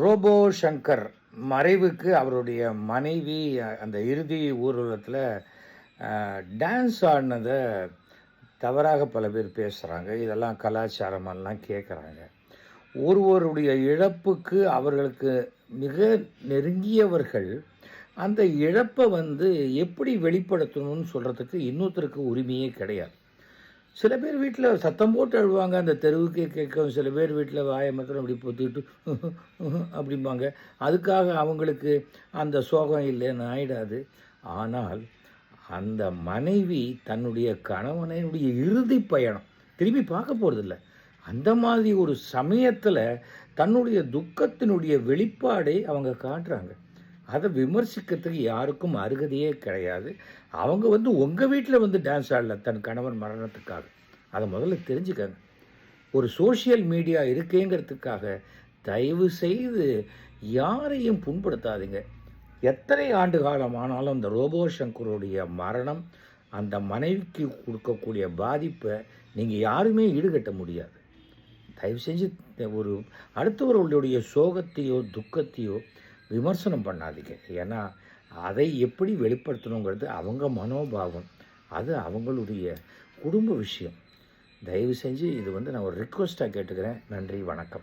Robot Shankar மறைவுக்கு அவருடைய மனைவி அந்த இறுதி ஊர்வலத்தில் டான்ஸ் ஆடினதை தவறாக பல பேர் பேசுகிறாங்க. இதெல்லாம் கலாச்சாரமெல்லாம் கேட்குறாங்க. ஒருவருடைய இழப்புக்கு அவர்களுக்கு மிக நெருங்கியவர்கள் அந்த இழப்பை எப்படி வெளிப்படுத்தணும்னு சொல்கிறதுக்கு இன்னொருத்தருக்கு உரிமையே கிடையாது. சில பேர் வீட்டில் சத்தம் போட்டு அழுவாங்க, அந்த தெருவுக்கே கேட்கும். சில பேர் வீட்டில் வாயை மாத்திரம் அப்படி பொத்திட்டு அப்படிம்பாங்க. அதுக்காக அவங்களுக்கு அந்த சோகம் இல்லைன்னு ஆயிடாது. ஆனால் அந்த மனைவி தன்னுடைய கணவனுடைய இறுதி பயணம் திரும்பி பார்க்க போகிறதில்ல. அந்த மாதிரி ஒரு சமயத்தில் தன்னுடைய துக்கத்தினுடைய வெளிப்பாடை அவங்க காட்டுறாங்க. அதை விமர்சிக்கிறதுக்கு யாருக்கும் அருகதையே கிடையாது. அவங்க உங்கள் வீட்டில் டான்ஸ் ஆடல தன் கணவன் மரணத்துக்காக. அதை முதல்ல தெரிஞ்சுக்கங்க. ஒரு சோஷியல் மீடியா இருக்கேங்கிறதுக்காக தயவு செய்து யாரையும் புண்படுத்தாதீங்க. எத்தனை ஆண்டு காலம் ஆனாலும் அந்த ரோபோ சங்கருடைய மரணம் அந்த மனைவிக்கு கொடுக்கக்கூடிய பாதிப்பை நீங்கள் யாருமே ஈடுகட்ட முடியாது. தயவு செஞ்சு ஒரு அடுத்தவர்களுடைய சோகத்தையோ துக்கத்தையோ விமர்சனம் பண்ணாதீங்க. ஏன்னா அதை எப்படி வெளிப்படுத்தணுங்கிறது அவங்க மனோபாவம், அது அவங்களுடைய குடும்ப விஷயம். தயவு செஞ்சு இது நான் ஒரு ரிக்வெஸ்ட்டாக கேட்டுக்கிறேன். நன்றி, வணக்கம்.